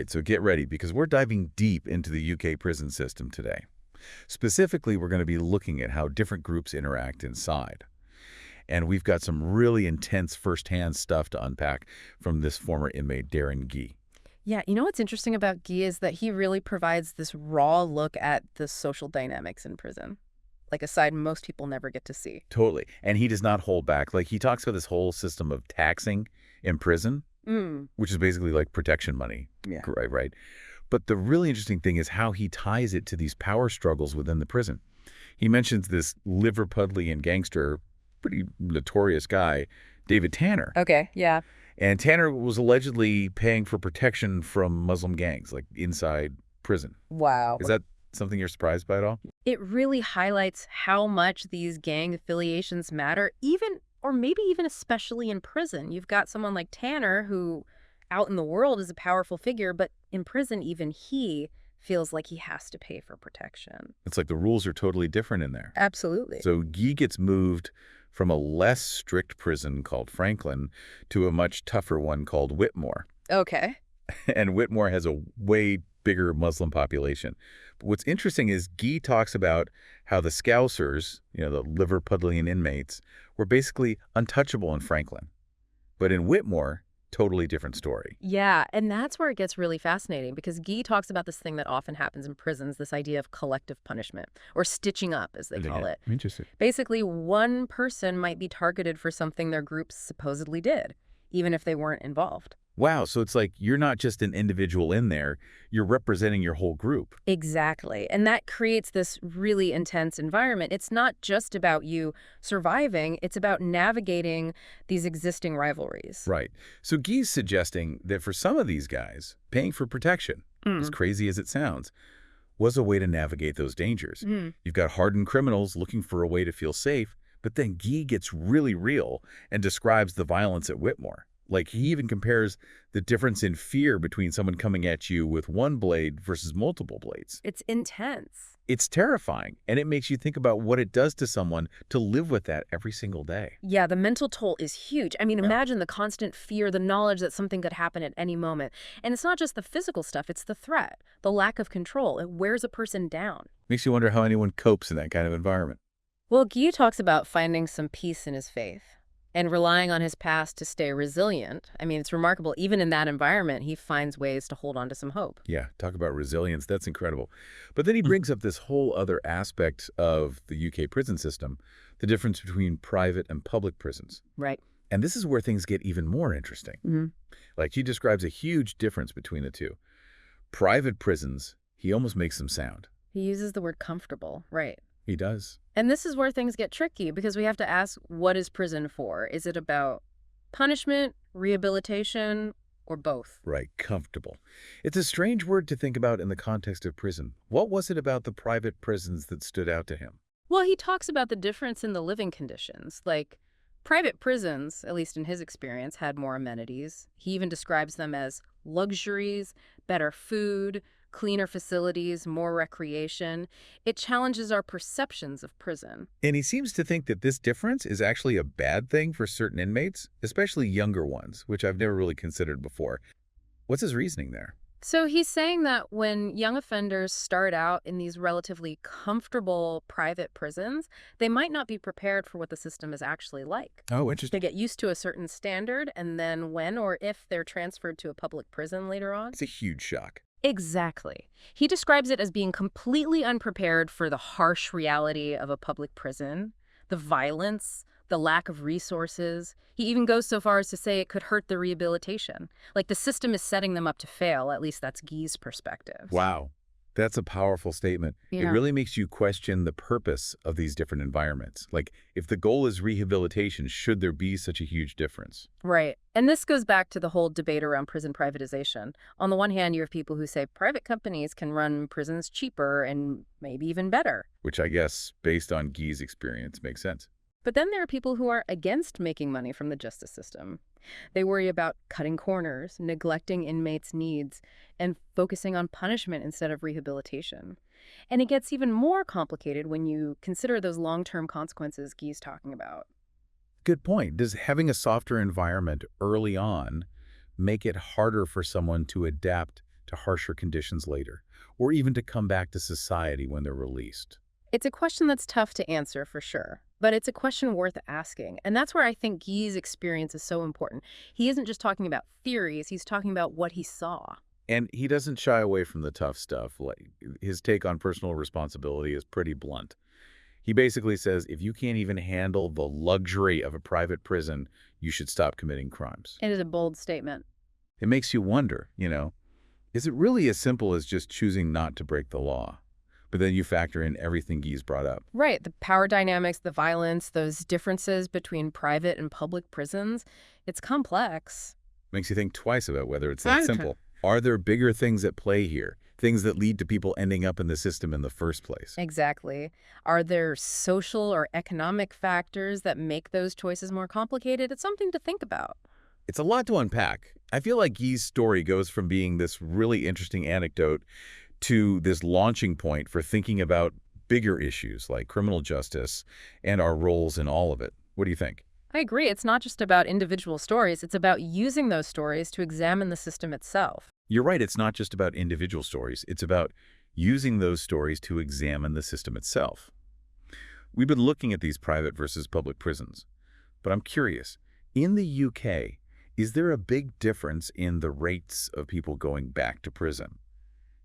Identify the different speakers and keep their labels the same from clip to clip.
Speaker 1: right, so get ready because we're diving deep into the UK prison system today. Specifically, we're going to be looking at how different groups interact inside. And we've got some really intense firsthand stuff to unpack from this former inmate, Darren Gee.
Speaker 2: Yeah, you know what's interesting about Guy is that he really provides this raw look at the social dynamics in prison, like a side most people never get to see.
Speaker 1: Totally. And he does not hold back. Like, he talks about this whole system of taxing in prison,
Speaker 2: Mm.
Speaker 1: which is basically like protection money.
Speaker 2: Yeah.
Speaker 1: Right. But the really interesting thing is how he ties it to these power struggles within the prison. He mentions this Liverpudlian gangster, pretty notorious guy, David Tanner.
Speaker 2: Okay, yeah.
Speaker 1: And Tanner was allegedly paying for protection from Muslim gangs, like inside prison.
Speaker 2: Wow.
Speaker 1: Is that something you're surprised by at all?
Speaker 2: It really highlights how much these gang affiliations matter, even, or maybe even especially in prison. You've got someone like Tanner who out in the world is a powerful figure, but in prison, even he feels like he has to pay for protection.
Speaker 1: It's like the rules are totally different in there.
Speaker 2: Absolutely.
Speaker 1: So Guy gets moved from a less strict prison called Franklin to a much tougher one called Whitmore.
Speaker 2: Okay.
Speaker 1: And Whitmore has a way bigger Muslim population. But what's interesting is Guy talks about how the Scousers, the Liverpudlian inmates, were basically untouchable in Franklin. But in Whitmore, totally different story.
Speaker 2: Yeah, and that's where it gets really fascinating because Guy talks about this thing that often happens in prisons, this idea of collective punishment, or stitching up, as they call it.
Speaker 1: Interesting.
Speaker 2: Basically, one person might be targeted for something their group supposedly did, even if they weren't involved.
Speaker 1: Wow, so it's like you're not just an individual in there, you're representing your whole group.
Speaker 2: Exactly. And that creates this really intense environment. It's not just about you surviving, it's about navigating these existing rivalries.
Speaker 1: Right. So Guy's suggesting that for some of these guys, paying for protection, as crazy as it sounds, was a way to navigate those dangers. You've got hardened criminals looking for a way to feel safe, but then Guy gets really real and describes the violence at Whitmore. Like, he even compares the difference in fear between someone coming at you with one blade versus multiple blades.
Speaker 2: It's intense.
Speaker 1: It's terrifying, and it makes you think about what it does to someone to live with that every single day.
Speaker 2: Yeah, the mental toll is huge. I mean, imagine the constant fear, the knowledge that something could happen at any moment. And it's not just the physical stuff, it's the threat, the lack of control. It wears a person down.
Speaker 1: Makes you wonder how anyone copes in that kind of environment.
Speaker 2: Well, Guy talks about finding some peace in his faith and relying on his past to stay resilient. I mean, it's remarkable. Even in that environment, he finds ways to hold on to some hope.
Speaker 1: Yeah, talk about resilience. That's incredible. But then he brings up this whole other aspect of the UK prison system, the difference between private and public prisons.
Speaker 2: Right.
Speaker 1: And this is where things get even more interesting. Like, he describes a huge difference between the two. Private prisons, he almost makes them sound.
Speaker 2: He uses the word comfortable. Right.
Speaker 1: He does.
Speaker 2: And this is where things get tricky because we have to ask, what is prison for? Is it about punishment, rehabilitation, or both?
Speaker 1: Right, comfortable. It's a strange word to think about in the context of prison. What was it about the private prisons that stood out to him?
Speaker 2: Well, he talks about the difference in the living conditions. Like, private prisons, at least in his experience, had more amenities. He even describes them as luxuries, better food, cleaner facilities, more recreation. It challenges our perceptions of prison.
Speaker 1: And he seems to think that this difference is actually a bad thing for certain inmates, especially younger ones, which I've never really considered before. What's his reasoning there?
Speaker 2: So he's saying that when young offenders start out in these relatively comfortable private prisons, they might not be prepared for what the system is actually like.
Speaker 1: Oh, interesting.
Speaker 2: They get used to a certain standard, and then when or if they're transferred to a public prison later on.
Speaker 1: It's a huge shock.
Speaker 2: Exactly. He describes it as being completely unprepared for the harsh reality of a public prison, the violence, the lack of resources. He even goes so far as to say it could hurt the rehabilitation. Like, the system is setting them up to fail. At least that's Guy's perspective.
Speaker 1: Wow. That's a powerful statement. It
Speaker 2: Yeah.
Speaker 1: really makes you question the purpose of these different environments. Like, if the goal is rehabilitation, should there be such a huge difference?
Speaker 2: Right. And this goes back to the whole debate around prison privatization. On the one hand, you have people who say private companies can run prisons cheaper and maybe even better.
Speaker 1: Which I guess, based on Guy's experience, makes sense.
Speaker 2: But then there are people who are against making money from the justice system. They worry about cutting corners, neglecting inmates' needs, and focusing on punishment instead of rehabilitation. And it gets even more complicated when you consider those long-term consequences Guy's talking about.
Speaker 1: Good point. Does having a softer environment early on make it harder for someone to adapt to harsher conditions later, or even to come back to society when they're released?
Speaker 2: It's a question that's tough to answer for sure, but it's a question worth asking. And that's where I think Guy's experience is so important. He isn't just talking about theories, he's talking about what he saw.
Speaker 1: And he doesn't shy away from the tough stuff. Like, his take on personal responsibility is pretty blunt. He basically says if you can't even handle the luxury of a private prison, you should stop committing crimes.
Speaker 2: It is a bold statement.
Speaker 1: It makes you wonder, is it really as simple as just choosing not to break the law? But then you factor in everything Guy's brought up.
Speaker 2: Right, the power dynamics, the violence, those differences between private and public prisons, it's complex.
Speaker 1: Makes you think twice about whether it's that simple. Are there bigger things at play here? Things that lead to people ending up in the system in the first place?
Speaker 2: Exactly. Are there social or economic factors that make those choices more complicated? It's something to think about.
Speaker 1: It's a lot to unpack. I feel like Guy's story goes from being this really interesting anecdote to this launching point for thinking about bigger issues like criminal justice and our roles in all of it. What do you think?
Speaker 2: I agree. It's not just about individual stories. It's about using those stories to examine the system itself.
Speaker 1: You're right. It's not just about individual stories. It's about using those stories to examine the system itself. We've been looking at these private versus public prisons, but I'm curious, in the UK, is there a big difference in the rates of people going back to prison?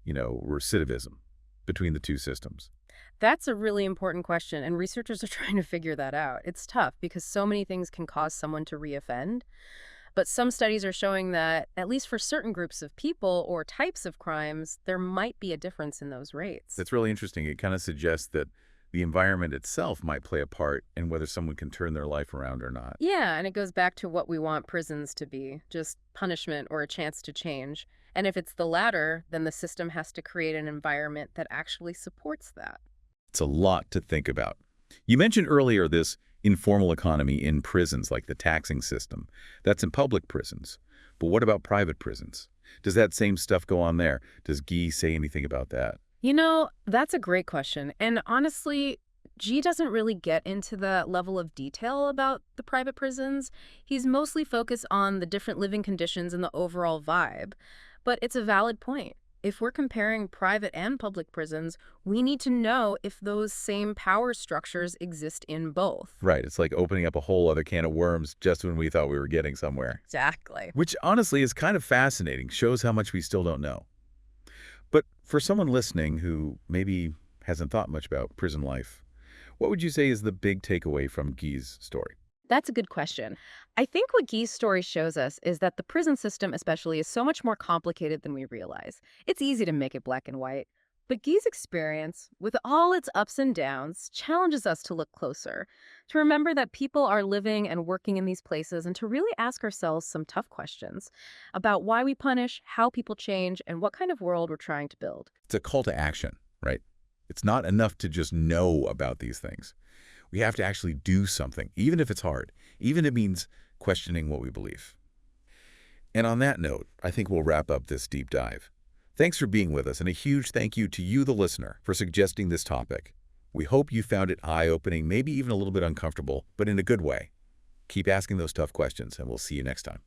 Speaker 1: Recidivism between the two systems?
Speaker 2: That's a really important question, and researchers are trying to figure that out. It's tough because so many things can cause someone to reoffend. But some studies are showing that, at least for certain groups of people or types of crimes, there might be a difference in those rates.
Speaker 1: That's really interesting. It kind of suggests that the environment itself might play a part in whether someone can turn their life around or not.
Speaker 2: Yeah, and it goes back to what we want prisons to be, just punishment or a chance to change. And if it's the latter, then the system has to create an environment that actually supports that.
Speaker 1: It's a lot to think about. You mentioned earlier this informal economy in prisons, like the taxing system. That's in public prisons. But what about private prisons? Does that same stuff go on there? Does Guy say anything about that?
Speaker 2: That's a great question. And honestly, G doesn't really get into the level of detail about the private prisons. He's mostly focused on the different living conditions and the overall vibe. But it's a valid point. If we're comparing private and public prisons, we need to know if those same power structures exist in both.
Speaker 1: Right. It's like opening up a whole other can of worms just when we thought we were getting somewhere.
Speaker 2: Exactly.
Speaker 1: Which honestly is kind of fascinating, shows how much we still don't know. But for someone listening who maybe hasn't thought much about prison life, what would you say is the big takeaway from Guy's story?
Speaker 2: That's a good question. I think what Guy's story shows us is that the prison system especially is so much more complicated than we realize. It's easy to make it black and white. But Guy's experience, with all its ups and downs, challenges us to look closer, to remember that people are living and working in these places, and to really ask ourselves some tough questions about why we punish, how people change, and what kind of world we're trying to build.
Speaker 1: It's a call to action, right? It's not enough to just know about these things. We have to actually do something, even if it's hard, even if it means questioning what we believe. And on that note, I think we'll wrap up this deep dive. Thanks for being with us, and a huge thank you to you, the listener, for suggesting this topic. We hope you found it eye-opening, maybe even a little bit uncomfortable, but in a good way. Keep asking those tough questions, and we'll see you next time.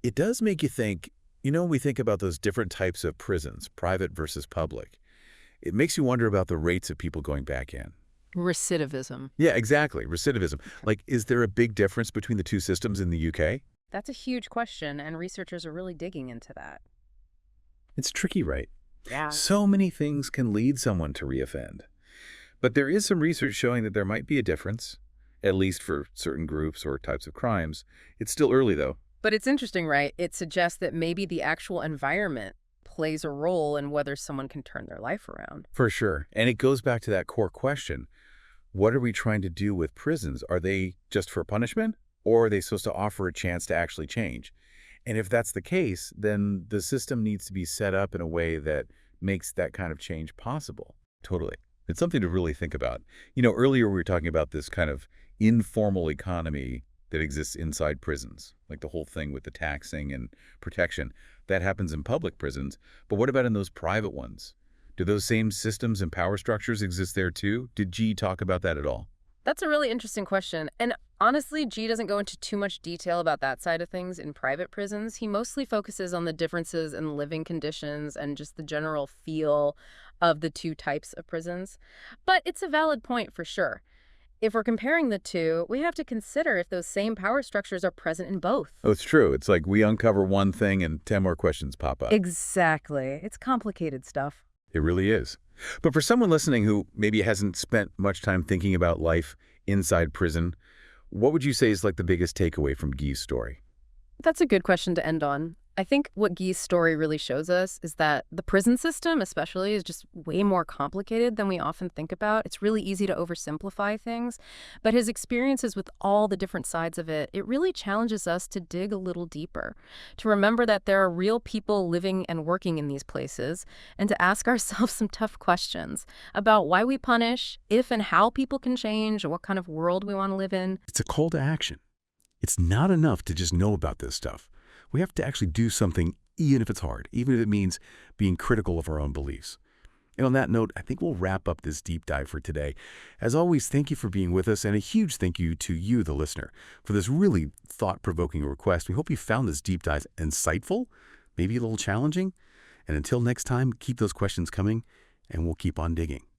Speaker 1: It does make you think, when we think about those different types of prisons, private versus public, it makes you wonder about the rates of people going back in.
Speaker 2: Recidivism.
Speaker 1: Yeah, exactly. Recidivism. Like, is there a big difference between the two systems in the UK?
Speaker 2: That's a huge question, and researchers are really digging into that.
Speaker 1: It's tricky, right?
Speaker 2: Yeah.
Speaker 1: So many things can lead someone to reoffend. But there is some research showing that there might be a difference, at least for certain groups or types of crimes. It's still early, though.
Speaker 2: But it's interesting, right? It suggests that maybe the actual environment plays a role in whether someone can turn their life around.
Speaker 1: For sure. And it goes back to that core question. What are we trying to do with prisons? Are they just for punishment, or are they supposed to offer a chance to actually change? And if that's the case, then the system needs to be set up in a way that makes that kind of change possible. Totally. It's something to really think about. Earlier we were talking about this kind of informal economy that exists inside prisons, like the whole thing with the taxing and protection. That happens in public prisons. But what about in those private ones? Do those same systems and power structures exist there too? Did G talk about that at all?
Speaker 2: That's a really interesting question. And Honestly, G doesn't go into too much detail about that side of things in private prisons. He mostly focuses on the differences in living conditions and just the general feel of the two types of prisons. But it's a valid point for sure. If we're comparing the two, we have to consider if those same power structures are present in both.
Speaker 1: Oh, it's true. It's like we uncover one thing and 10 more questions pop up.
Speaker 2: Exactly. It's complicated stuff.
Speaker 1: It really is. But for someone listening who maybe hasn't spent much time thinking about life inside prison, what would you say is like the biggest takeaway from Guy's story?
Speaker 2: That's a good question to end on. I think what Guy's story really shows us is that the prison system, especially, is just way more complicated than we often think about. It's really easy to oversimplify things, but his experiences with all the different sides of it, it really challenges us to dig a little deeper, to remember that there are real people living and working in these places, and to ask ourselves some tough questions about why we punish, if and how people can change, or what kind of world we want to live in.
Speaker 1: It's a call to action. It's not enough to just know about this stuff. We have to actually do something, even if it's hard, even if it means being critical of our own beliefs. And on that note, I think we'll wrap up this deep dive for today. As always, thank you for being with us, and a huge thank you to you, the listener, for this really thought-provoking request. We hope you found this deep dive insightful, maybe a little challenging. And until next time, keep those questions coming, and we'll keep on digging.